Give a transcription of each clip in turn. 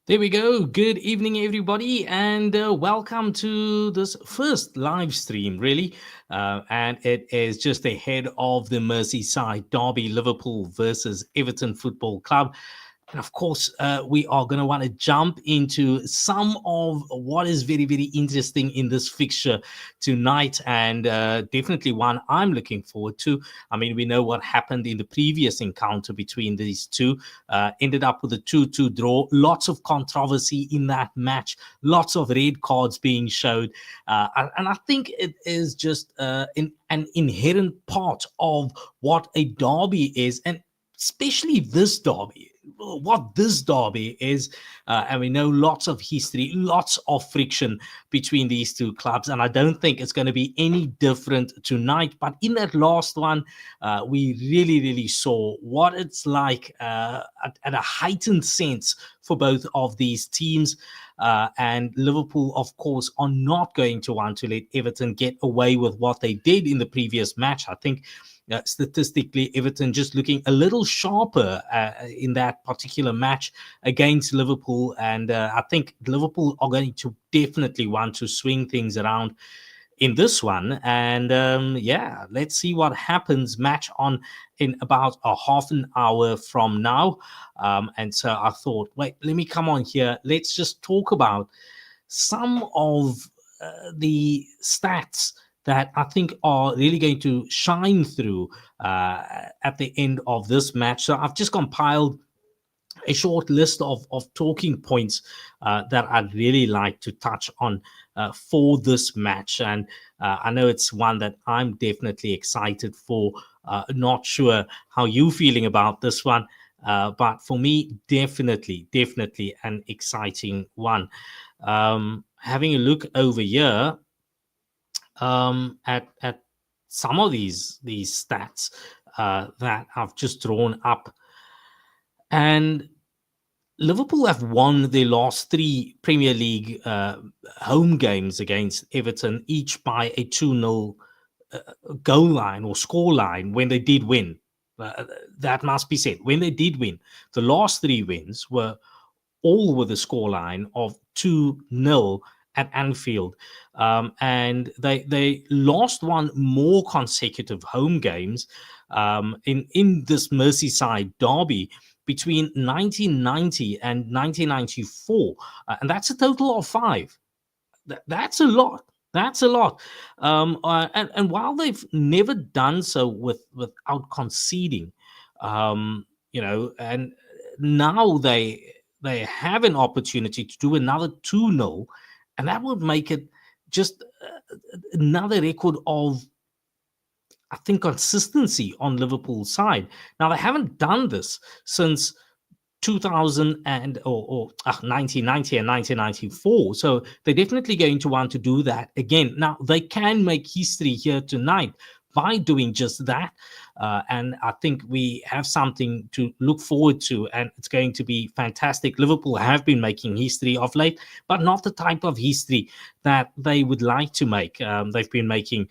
There we go. Good evening, everybody, and welcome to this first live stream, really. And it is just ahead of the Merseyside Derby, Liverpool versus Everton Football Club. And of course, we are going to want to jump into some of what is very, very interesting in this fixture tonight, and definitely one I'm looking forward to. I mean, we know what happened in the previous encounter between these two. Ended up with a 2-2 draw. Lots of controversy in that match. Lots of red cards being showed. And I think it is just an inherent part of what a derby is, and especially this derby, what this derby is. And we know lots of history, lots of friction between these two clubs, and I don't think it's going to be any different tonight. But in that last one, we really saw what it's like at a heightened sense for both of these teams. And Liverpool, of course, are not going to want to let Everton get away with what they did in the previous match. I think statistically, Everton just looking a little sharper in that particular match against Liverpool. And I think Liverpool are going to definitely want to swing things around in this one. And yeah, let's see what happens. Match on in about a half an hour from now. And so I thought, wait, let me come on here. Let's just talk about some of the stats that I think are really going to shine through at the end of this match. So I've just compiled a short list of talking points that I'd really like to touch on for this match. And I know it's one that I'm definitely excited for. Not sure how you feeling about this one, but for me, definitely an exciting one. Having a look over here at some of these stats that I've just drawn up, and Liverpool have won their last three Premier League home games against Everton, each by a 2-0 goal line or score line when they did win. That must be said. When they did win, the last three wins were all with a scoreline of 2-0 at Anfield. And they lost one more consecutive home games in this Merseyside derby between 1990 and 1994. And that's a total of five. That's a lot. That's a lot. And while they've never done so without conceding, and now they have an opportunity to do another 2-0, and that would make it just another record of, I think, consistency on Liverpool's side. Now, they haven't done this since 2000 and 1990 and 1994. So they're definitely going to want to do that again. Now, they can make history here tonight by doing just that. And I think we have something to look forward to, and it's going to be fantastic. Liverpool have been making history of late, but not the type of history that they would like to make. They've been making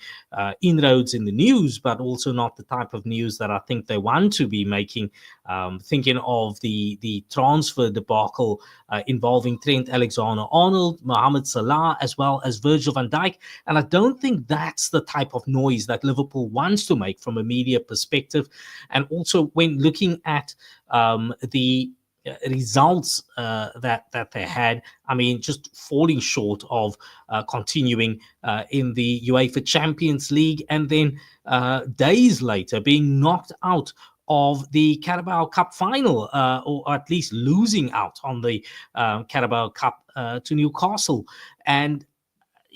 inroads in the news, but also not the type of news that I think they want to be making. Thinking of the transfer debacle involving Trent Alexander-Arnold, Mohamed Salah, as well as Virgil van Dijk. And I don't think that's the type of noise that Liverpool wants to make from a media perspective. And also when looking at the results that they had, I mean, just falling short of continuing in the UEFA Champions League, and then days later being knocked out of the Carabao Cup final, or at least losing out on the Carabao Cup to Newcastle. And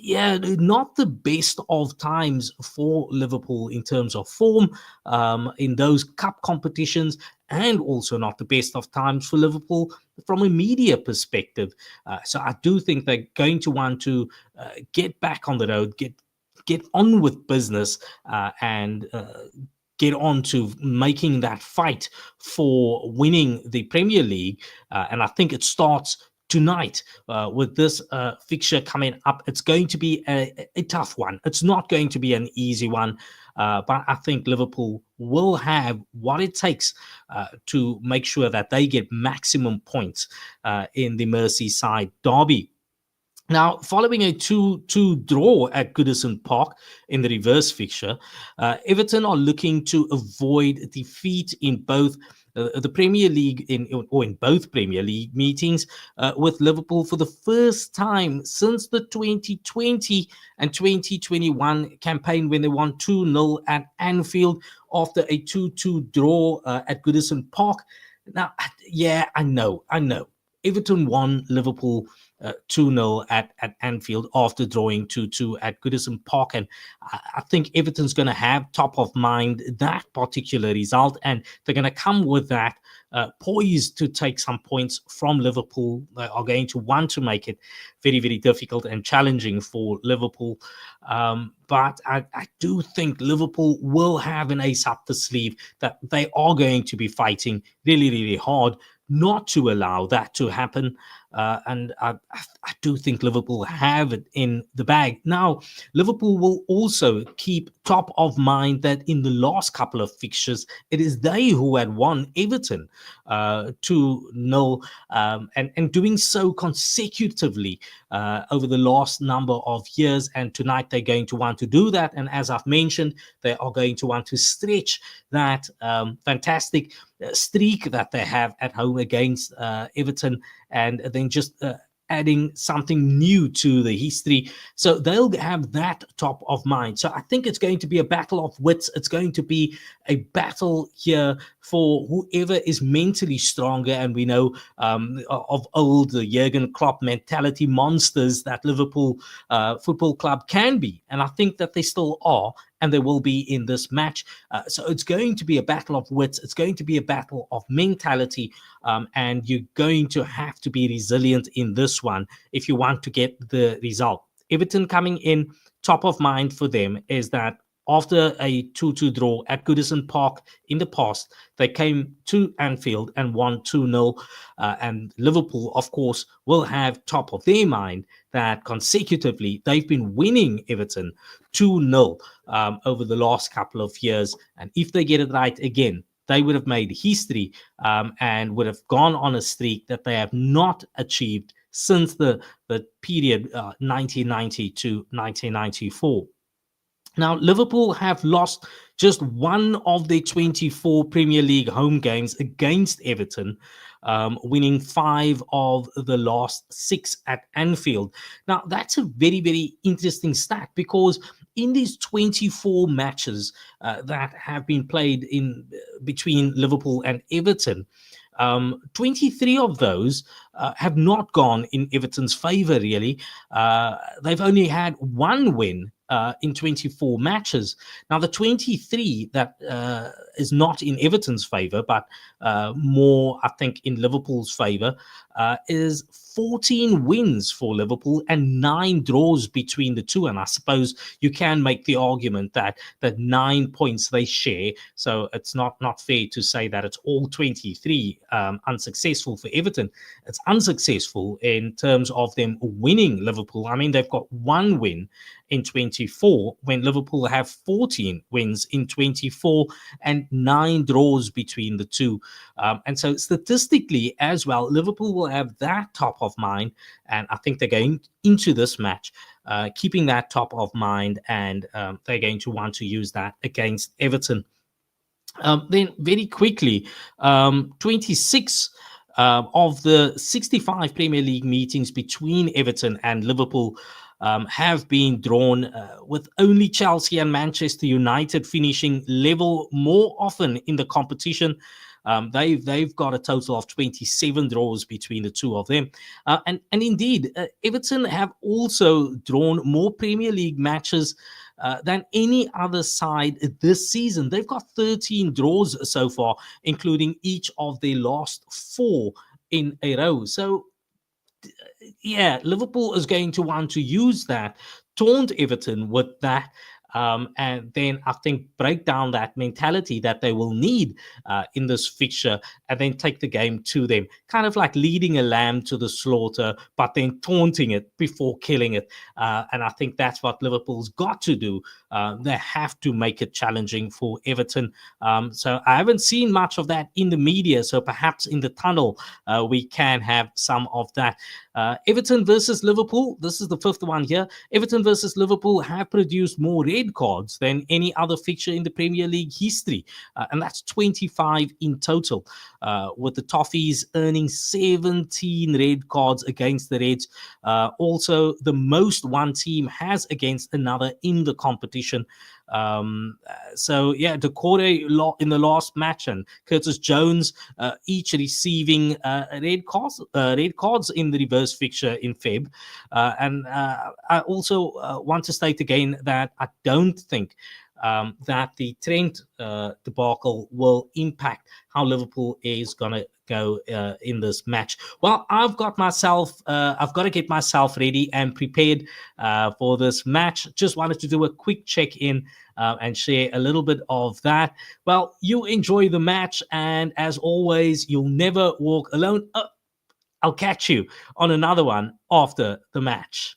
yeah, not the best of times for Liverpool in terms of form in those cup competitions, and also not the best of times for Liverpool from a media perspective. So I do think they're going to want to get back on the road, get on with business, and get on to making that fight for winning the Premier League. And I think it starts tonight with this fixture coming up. It's going to be a tough one. It's not going to be an easy one. But I think Liverpool will have what it takes to make sure that they get maximum points in the Merseyside Derby. Now, following a 2-2 draw at Goodison Park in the reverse fixture, Everton are looking to avoid defeat in both the Premier League in both Premier League meetings with Liverpool for the first time since the 2020 and 2021 campaign, when they won 2-0 at Anfield after a 2-2 draw at Goodison Park. Now, yeah, I know. Everton won Liverpool 2-0 at Anfield after drawing 2-2 at Goodison Park. And I think Everton's going to have top of mind that particular result, and they're going to come with that poised to take some points from Liverpool. They are going to want to make it very, very difficult and challenging for Liverpool. But I do think Liverpool will have an ace up the sleeve that they are going to be fighting really, really hard not to allow that to happen. And I do think Liverpool have it in the bag. Now, Liverpool will also keep top of mind that in the last couple of fixtures, it is they who had won Everton 2-0, and doing so consecutively over the last number of years. And tonight they're going to want to do that. And as I've mentioned, they are going to want to stretch that fantastic streak that they have at home against Everton, and then just adding something new to the history. So they'll have that top of mind. So I think it's going to be a battle of wits. It's going to be a battle here for whoever is mentally stronger. And we know of old, the Jurgen Klopp mentality monsters that Liverpool Football Club can be. And I think that they still are, and they will be in this match. So it's going to be a battle of wits. It's going to be a battle of mentality. And you're going to have to be resilient in this one if you want to get the result. Everton coming in, top of mind for them is that after a 2-2 draw at Goodison Park in the past, they came to Anfield and won 2-0. And Liverpool, of course, will have top of their mind that consecutively they've been winning Everton 2-0 over the last couple of years. And if they get it right again, they would have made history and would have gone on a streak that they have not achieved since the period 1990 to 1994. Now, Liverpool have lost just one of their 24 Premier League home games against Everton, winning 5 of the last 6 at Anfield. Now, that's a very, very interesting stat, because in these 24 matches that have been played in between Liverpool and Everton, 23 of those have not gone in Everton's favour, really. They've only had one win in 24 matches. Now, the 23 that is not in Everton's favour, but more, I think, in Liverpool's favour, is 14 wins for Liverpool and 9 draws between the two. And I suppose you can make the argument that 9 points they share. So it's not fair to say that it's all 23 unsuccessful for Everton. It's unsuccessful in terms of them winning Liverpool. I mean, they've got one win in 24 when Liverpool have 14 wins in 24 and 9 draws between the two. And so statistically as well, Liverpool will have that top of mind. And I think they're going into this match keeping that top of mind, and they're going to want to use that against Everton. Then very quickly, 26 of the 65 Premier League meetings between Everton and Liverpool have been drawn, with only Chelsea and Manchester United finishing level more often in the competition. They've got a total of 27 draws between the two of them. And indeed, Everton have also drawn more Premier League matches than any other side this season. They've got 13 draws so far, including each of their last 4 in a row. So, yeah, Liverpool is going to want to use that, taunt Everton with that, and then I think break down that mentality that they will need in this fixture, and then take the game to them, kind of like leading a lamb to the slaughter, but then taunting it before killing it. And I think that's what Liverpool's got to do. They have to make it challenging for Everton. So I haven't seen much of that in the media. So perhaps in the tunnel, we can have some of that. Everton versus Liverpool. This is the fifth one here. Everton versus Liverpool have produced more red cards than any other fixture in the Premier League history, and that's 25 in total, with the Toffees earning 17 red cards against the Reds. Also, the most one team has against another in the competition. So yeah, Decore in the last match and Curtis Jones each receiving red cards in the reverse fixture in Feb. And I also want to state again that I don't think that the Trent debacle will impact how Liverpool is going to go in this match. Well, I've got to get myself ready and prepared for this match. Just wanted to do a quick check-in and share a little bit of that. Well, you enjoy the match, and as always, you'll never walk alone. I'll catch you on another one after the match.